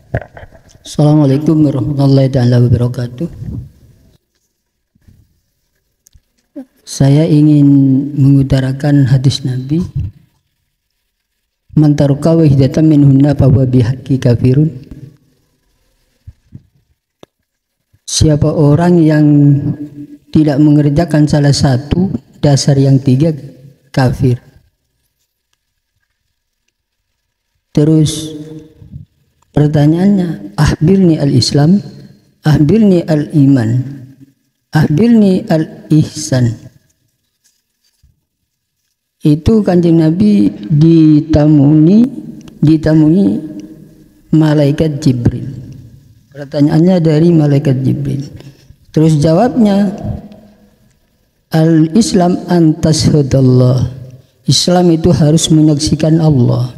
Assalamualaikum warahmatullahi wabarakatuh. Saya ingin mengutarakan hadis Nabi, man taraka wahidatan minhunna fa huwa bihaqqi kafirun. Siapa orang yang tidak mengerjakan salah satu dasar yang tiga, kafir. Terus pertanyaannya, ahbirni al-Islam, ahbirni al-iman, ahbirni al-ihsan. Itu Kanjeng Nabi ditamui malaikat Jibril. Pertanyaannya dari malaikat Jibril. Terus jawabnya, al-Islam antashhadallah. Islam itu harus menyaksikan Allah.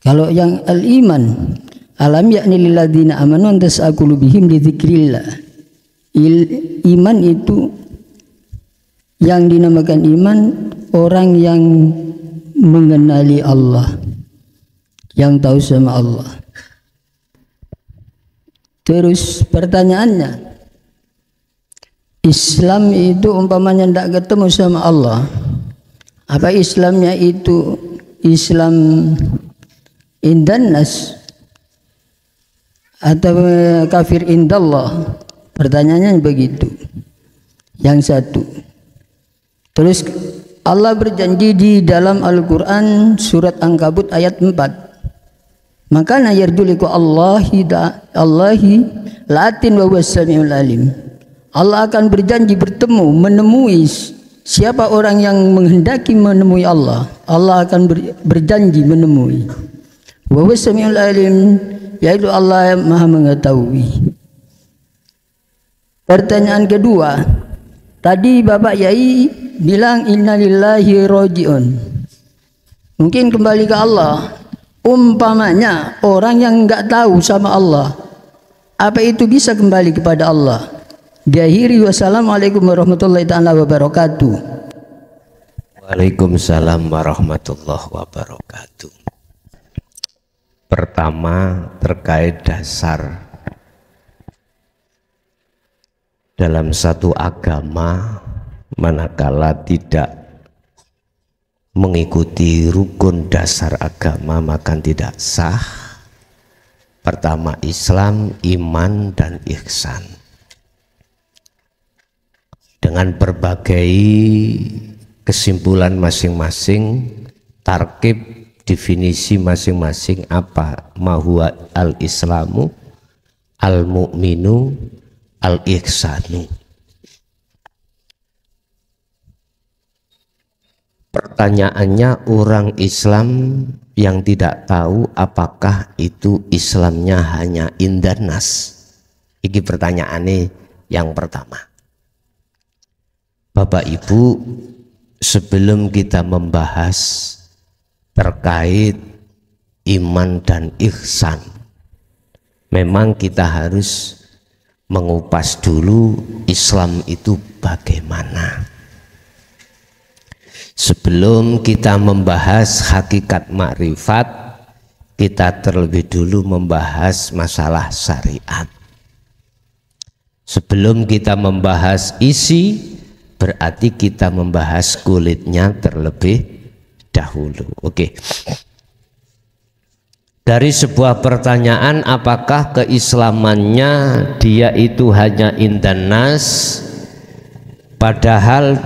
Kalau yang al-iman, alam yakni lilladzina amanu an tas'a qulubihim li dzikrillah. Iman itu yang dinamakan iman, orang yang mengenali Allah, yang tahu sama Allah. Terus pertanyaannya, Islam itu umpamanya tidak ketemu sama Allah, apa Islamnya itu Islam indannas atau kafir indallah? Pertanyaannya begitu. Yang satu. Terus Allah berjanji di dalam Al-Quran surat Ankabut ayat 4. Maka yarjuliku Allahi latin wa huwas samiul alim. Allah akan berjanji bertemu, menemui siapa orang yang menghendaki menemui Allah. Allah akan berjanji menemui. Wa huwas samiul alim, yaitu Allah yang Maha mengetahui. Pertanyaan kedua, tadi Bapak Yai bilang innalillahi rojiun, mungkin kembali ke Allah. Umpamanya orang yang enggak tahu sama Allah, apa itu bisa kembali kepada Allah? Diakhiri, wassalamualaikum warahmatullahi wabarakatuh. Waalaikumsalam warahmatullahi wabarakatuh. Pertama, terkait dasar dalam satu agama, manakala tidak mengikuti rukun dasar agama maka tidak sah. Pertama, Islam, iman, dan ihsan. Dengan berbagai kesimpulan masing-masing, tarkib definisi masing-masing, apa mahuwa al-islamu, al-mu'minu, al-ihsanu. Pertanyaannya, orang Islam yang tidak tahu apakah itu Islamnya hanya indanas. Ini pertanyaannya yang pertama. Bapak Ibu, sebelum kita membahas terkait iman dan ihsan, memang kita harus mengupas dulu Islam itu bagaimana. Sebelum kita membahas hakikat makrifat, kita terlebih dulu membahas masalah syariat. Sebelum kita membahas isi, berarti kita membahas kulitnya terlebih dahulu. Oke. Dari sebuah pertanyaan, apakah keislamannya dia itu hanya indanas, padahal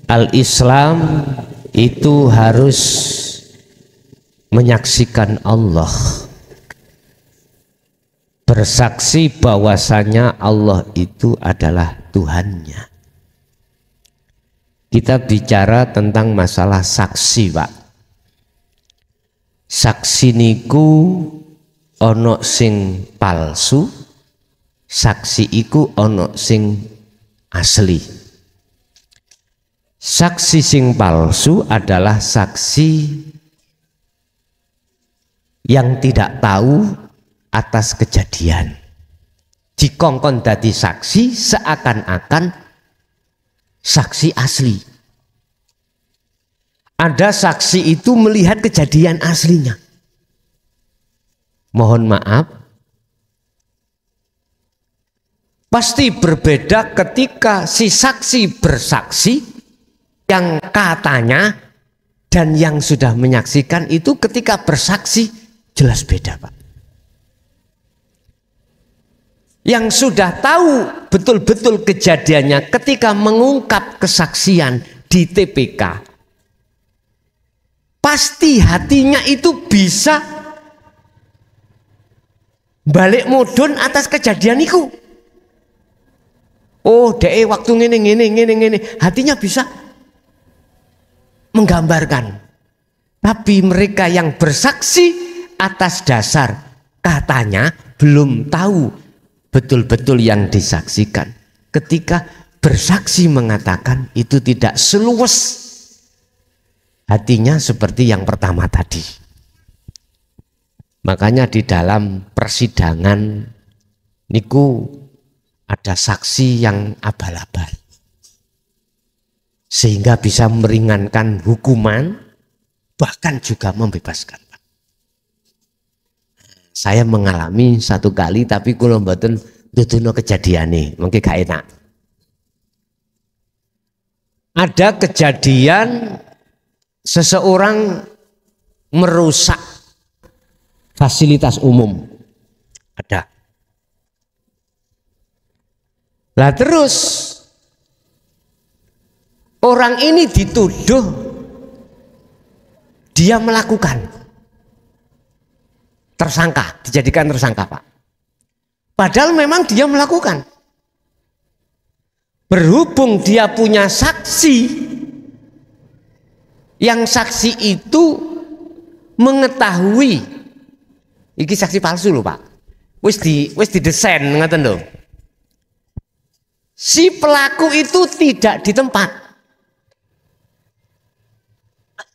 al-Islam itu harus menyaksikan Allah, bersaksi bahwasanya Allah itu adalah Tuhannya. Kita bicara tentang masalah saksi, Pak. Saksi niku ono sing palsu, saksi iku ono sing asli. Saksi sing palsu adalah saksi yang tidak tahu atas kejadian. Dikongkon dadi saksi seakan-akan saksi asli. Ada saksi itu melihat kejadian aslinya. Mohon maaf, Pasti berbeda ketika si saksi bersaksi yang katanya dan yang sudah menyaksikan itu ketika bersaksi jelas beda, Pak. Yang sudah tahu betul-betul kejadiannya ketika mengungkap kesaksian di TPK, pasti hatinya itu bisa balik mudun atas kejadian itu. Oh, dek waktu ngene, hatinya bisa menggambarkan. Tapi mereka yang bersaksi atas dasar katanya belum tahu betul-betul yang disaksikan. Ketika bersaksi mengatakan itu tidak seluas hatinya seperti yang pertama tadi. Makanya di dalam persidangan niku ada saksi yang abal-abal sehingga bisa meringankan hukuman bahkan juga membebaskan. Saya mengalami satu kali tapi kula mboten duduno kejadiane, mungkin gak enak. Ada kejadian seseorang merusak fasilitas umum. Ada. Lah terus orang ini dituduh dia melakukan, tersangka, dijadikan tersangka, Pak. Padahal memang dia melakukan. Berhubung dia punya saksi, yang saksi itu mengetahui, iki saksi palsu loh, Pak. Wis didesain ngoten lho. Si pelaku itu tidak di tempat.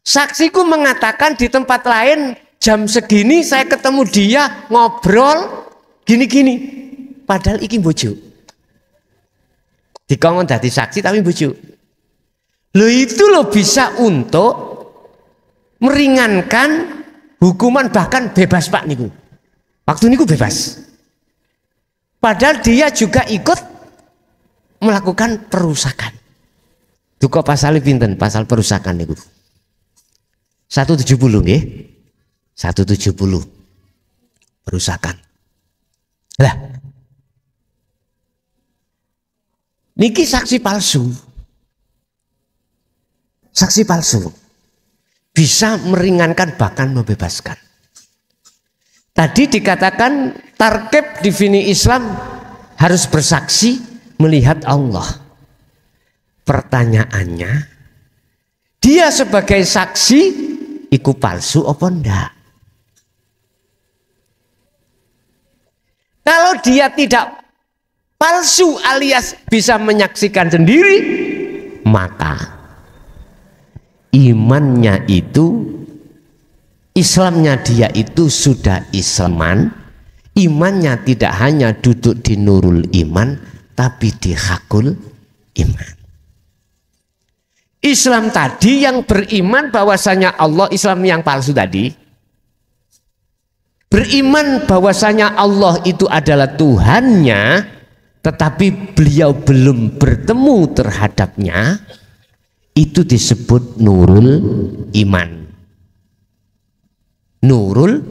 Saksiku mengatakan di tempat lain jam segini saya ketemu dia ngobrol gini-gini. Padahal iki bojo. Dikongkon dadi saksi tapi bojo. Lo itu lo bisa untuk meringankan hukuman bahkan bebas, Pak niku. Waktu niku bebas. Padahal dia juga ikut melakukan perusakan. Duka pasal pinten? Pasal perusakan niku. 170 nggih. 170 perusakan. Lah. Niki saksi palsu. Saksi palsu bisa meringankan bahkan membebaskan. Tadi dikatakan tarkib di fini Islam harus bersaksi melihat Allah. Pertanyaannya, dia sebagai saksi iku palsu apa enggak? Kalau dia tidak palsu alias bisa menyaksikan sendiri, maka imannya itu, Islamnya dia itu sudah Islaman. Imannya tidak hanya duduk di nurul iman, tapi di hakul iman. Islam tadi yang beriman bahwasanya Allah, Islam yang palsu tadi beriman bahwasanya Allah itu adalah Tuhannya, tetapi beliau belum bertemu terhadapnya, itu disebut nurul iman. Nurul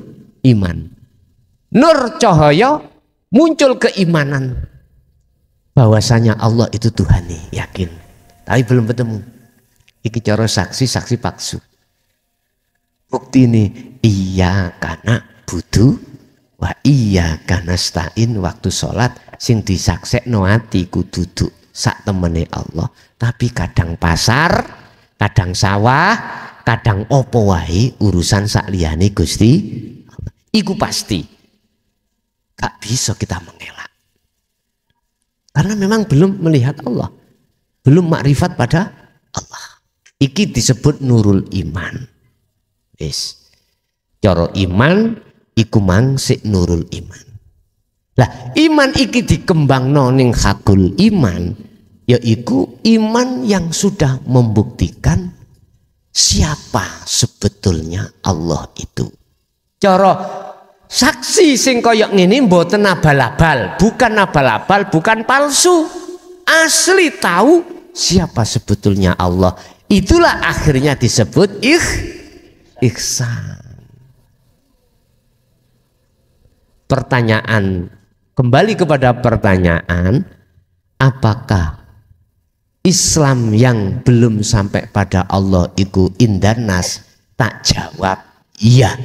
iman. Nur cahaya, muncul keimanan bahwasanya Allah itu Tuhan nih, yakin. Tapi belum ketemu. Iki cara saksi palsu. Bukti ini iya karena butuh wa iya karena stain waktu sholat sing disaksekno atiku duduk sak temene Allah, tapi kadang pasar, kadang sawah, kadang opo wae urusan sak liyane Gusti. Iku pasti gak bisa kita mengelak. Karena memang belum melihat Allah, belum makrifat pada Allah. Iki disebut nurul iman. Wis. Cara iman iku mangsik nurul iman. Lah iman iki dikembangno ning hakul iman, yaitu iman yang sudah membuktikan siapa sebetulnya Allah itu. Cara saksi sing koyok ngene mboten abal-abal, bukan palsu. Asli tahu siapa sebetulnya Allah. Itulah akhirnya disebut ihsan. Pertanyaan, kembali kepada pertanyaan, apakah Islam yang belum sampai pada Allah itu indanas? Tak jawab iya.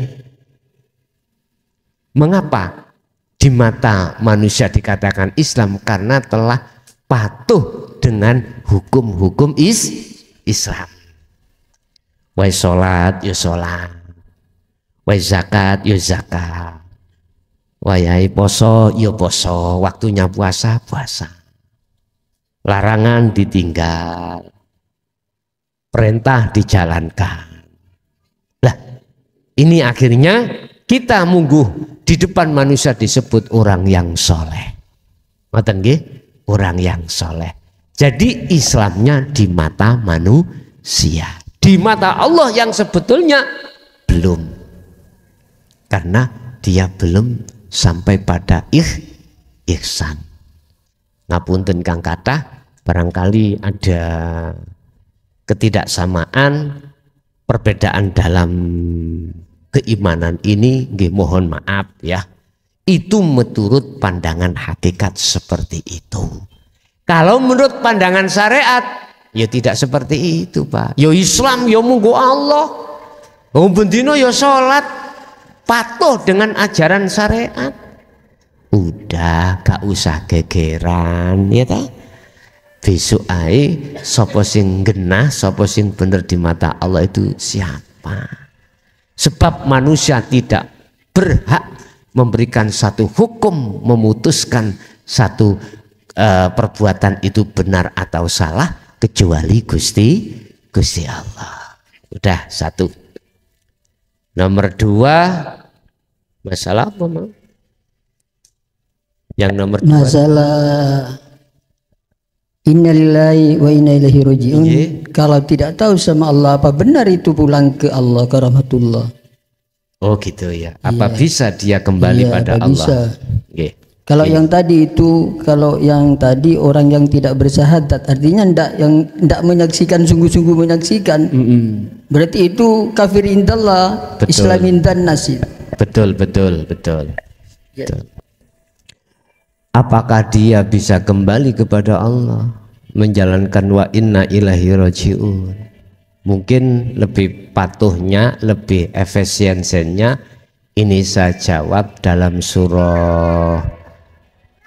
Mengapa di mata manusia dikatakan Islam? Karena telah patuh dengan hukum-hukum Islam. Wa sholat ya sholat, wa zakat ya zakat, wa poso ya poso, waktunya puasa puasa, larangan ditinggal, perintah dijalankan. Lah, ini akhirnya kita mungguh di depan manusia disebut orang yang soleh. Ngoten nggih? Orang yang soleh. Jadi Islamnya di mata manusia, di mata Allah yang sebetulnya belum, karena dia belum sampai pada ihsan. Ngapunten kang kathah, barangkali ada ketidaksamaan, perbedaan dalam keimanan ini, nggih mohon maaf ya. Itu menurut pandangan hakikat seperti itu. Kalau menurut pandangan syariat, ya tidak seperti itu, Pak. Ya Islam, ya munggu Allah. Oh bendino ya sholat, patuh dengan ajaran syariat. Udah, gak usah gegeran, ya tak? Besok ae, sopo sing genah, sopo sing bener di mata Allah itu siapa? Sebab manusia tidak berhak memberikan satu hukum, memutuskan satu perbuatan itu benar atau salah kecuali Gusti Allah. Udah satu. Nomor dua, masalah apa Mang? Yang nomor dua, masalah innalillahi wa inna ilaihi rajiun. Kalau tidak tahu sama Allah, apa benar itu pulang ke Allah, ke rahmatullah? Oh gitu ya. Apa bisa dia kembali pada Allah? Bisa. Kalau yang tadi itu, kalau yang tadi orang yang tidak bersyahadat, artinya ndak menyaksikan, sungguh-sungguh menyaksikan. Berarti itu kafir indallah, Islam indan nasib. Betul. Apakah dia bisa kembali kepada Allah, menjalankan wa inna ilaihi rajiun? Mungkin lebih patuhnya, lebih efisiensinya ini saya jawab dalam surah,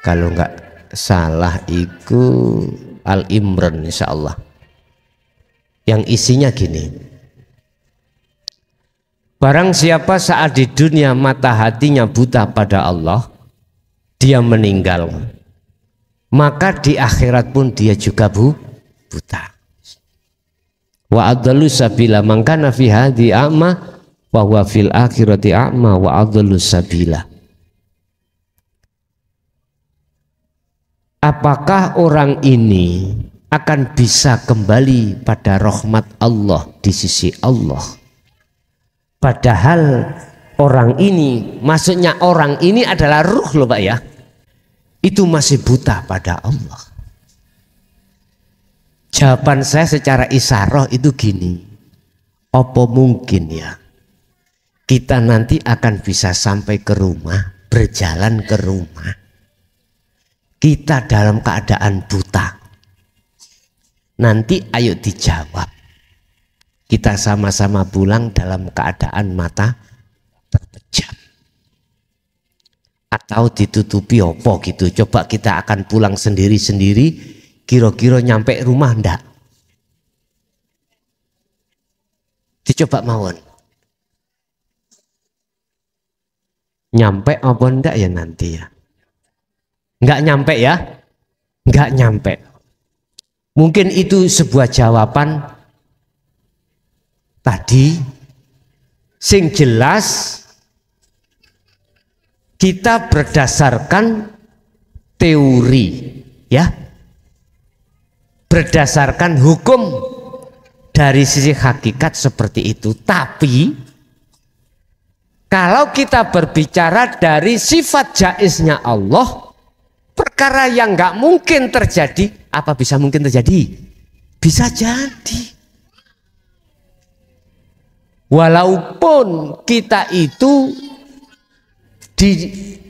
kalau nggak salah itu Al-Imran insyaallah, yang isinya gini: barang siapa saat di dunia mata hatinya buta pada Allah, dia meninggal, maka di akhirat pun dia juga buta. Wa adallu sabila man kana fi hadhi a'ma wa huwa fil akhirati a'ma wa adallu sabila. Apakah orang ini akan bisa kembali pada rahmat Allah di sisi Allah? Padahal orang ini, maksudnya orang ini adalah ruh loh Pak ya, itu masih buta pada Allah. Jawaban saya secara isyarah itu gini, apa mungkin ya kita nanti akan bisa sampai ke rumah, berjalan ke rumah, kita dalam keadaan buta? Nanti ayo dijawab, kita sama-sama pulang dalam keadaan mata terpejam atau ditutupi opo gitu. Coba kita akan pulang sendiri-sendiri, kira-kira nyampe rumah ndak? Dicoba mawon. Nyampe apa ndak ya nanti ya? Nggak nyampe ya? Nggak nyampe. Mungkin itu sebuah jawaban tadi sing jelas kita berdasarkan teori ya, berdasarkan hukum dari sisi hakikat seperti itu. Tapi Kalau kita berbicara dari sifat jaiznya Allah, perkara yang nggak mungkin terjadi, apa bisa mungkin terjadi? Bisa jadi. Walaupun kita itu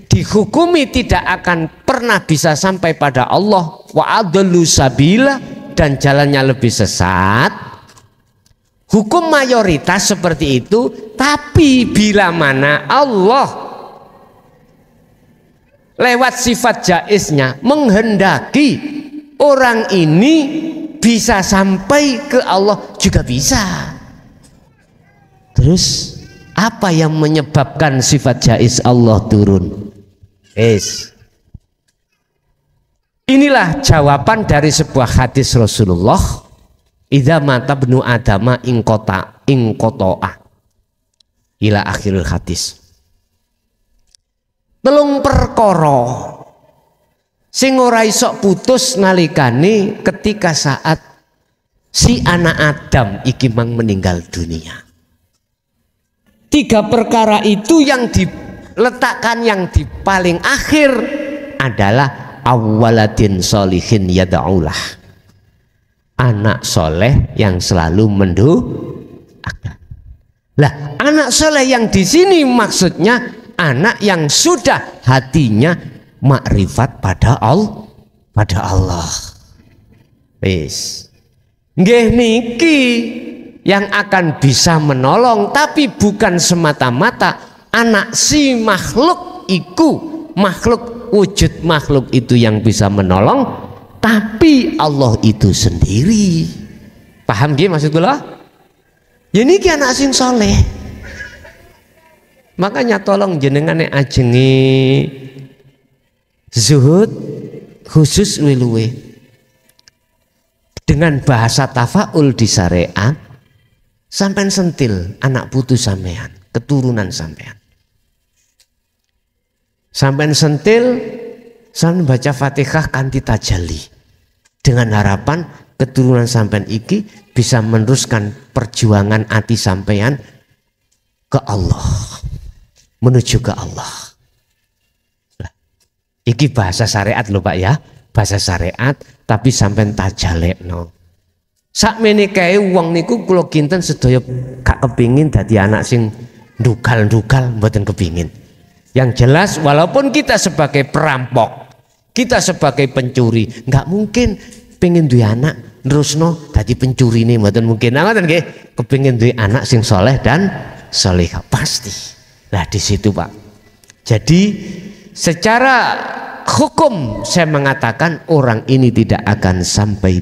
dihukumi tidak akan pernah bisa sampai pada Allah, wa adallu sabila, dan jalannya lebih sesat, hukum mayoritas seperti itu. Tapi bila mana Allah lewat sifat jaiznya menghendaki orang ini bisa sampai ke Allah, juga bisa. Terus apa yang menyebabkan sifat jaiz Allah turun? Inilah jawaban dari sebuah hadis Rasulullah, idza mata bnu adama ingqata'a ila akhiril hadis. Telung perkara sing ora iso putus nalikane ketika saat si anak Adam iki mang meninggal dunia. 3 perkara itu yang diletakkan yang di paling akhir adalah awwaladin solihin yada'ulah, anak soleh yang selalu mendoakan. Lah, anak soleh yang di sini maksudnya anak yang sudah hatinya makrifat pada Allah. Wis. Nggih niki yang akan bisa menolong, tapi bukan semata-mata anak si makhluk iku, makhluk wujud makhluk itu yang bisa menolong, tapi Allah itu sendiri. Paham nggih maksud kula? Ya niki anak sing soleh. Makanya tolong jenengane ajengi zuhud khusus luwe dengan bahasa tafaul di syariat. Sampai sentil anak putu sampean, keturunan sampean. Sampai sentil, sampean baca Fatihah kanthi tajalli, dengan harapan keturunan sampean iki bisa meneruskan perjuangan hati sampean ke Allah, menuju ke Allah. Iki bahasa syariat lho Pak ya, bahasa syariat, tapi sampean tajalekno. Sakmene kae wong niku kula kinten sedaya gak kepingin dadi anak sing ndukal-ndukal, mboten kepingin. Yang jelas walaupun kita sebagai perampok, kita sebagai pencuri, nggak mungkin pengen duwe anak nerusno dadi pencuri ini, mboten mungkin. Ngoten nggih, kepengin duwe anak sing soleh dan solehah pasti. Lah di situ Pak. Jadi secara hukum saya mengatakan orang ini tidak akan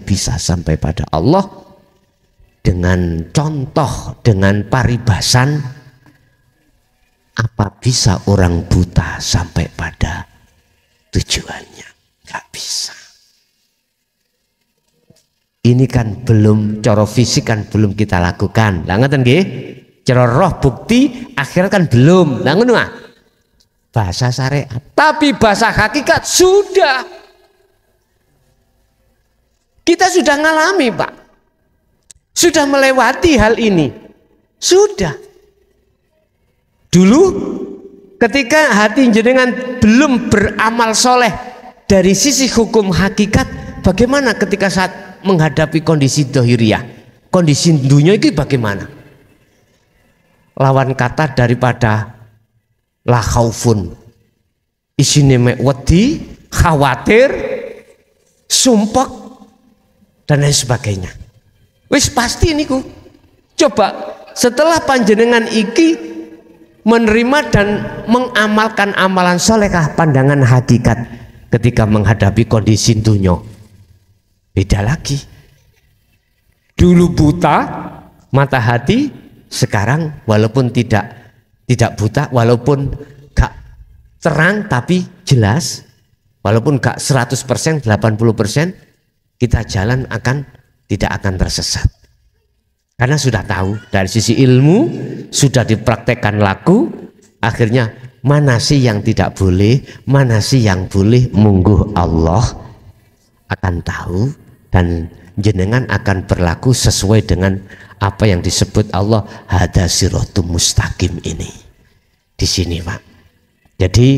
bisa sampai pada Allah dengan contoh, dengan paribasan, apa bisa orang buta sampai pada tujuannya? Gak bisa. Ini kan belum, cara fisik kan belum kita lakukan. Lah ngoten nggih? Cara roh bukti akhirnya kan belum. Lah ngono ah. Bahasa syariat, tapi bahasa hakikat sudah. Kita sudah ngalami Pak, sudah melewati hal ini. Sudah. Dulu ketika hati jenengan belum beramal soleh dari sisi hukum hakikat, bagaimana ketika saat menghadapi kondisi dohiriyah, kondisi dunia itu bagaimana? Lawan kata daripada la khaufun, isine mek wedi, khawatir, sumpek dan lain sebagainya. Wis pasti niku. Coba setelah panjenengan iki menerima dan mengamalkan amalan solehah pandangan hakikat ketika menghadapi kondisi dunia, beda lagi. Dulu buta mata hati, sekarang walaupun tidak buta, walaupun gak terang tapi jelas, walaupun gak 100%, 80%, kita jalan tidak akan tersesat. Karena sudah tahu dari sisi ilmu, sudah dipraktekkan laku, akhirnya mana sih yang tidak boleh, mana sih yang boleh, mungguh Allah akan tahu dan jenengan akan berlaku sesuai dengan apa yang disebut Allah hada siratum mustaqim ini. di sini, Pak. Jadi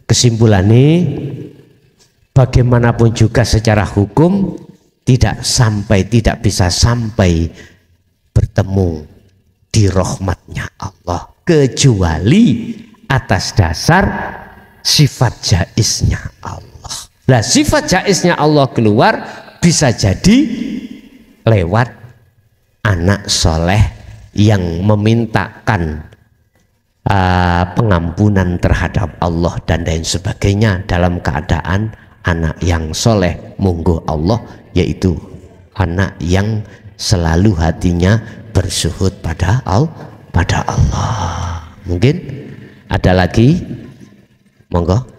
kesimpulannya, bagaimanapun juga secara hukum tidak bisa sampai bertemu di rahmatnya Allah kecuali atas dasar sifat jaiznya Allah. Nah, sifat jaiznya Allah keluar bisa jadi lewat anak soleh yang memintakan pengampunan terhadap Allah dan lain sebagainya dalam keadaan anak yang soleh munggu Allah, yaitu anak yang selalu hatinya bersuhud pada Allah. Mungkin ada lagi, monggo.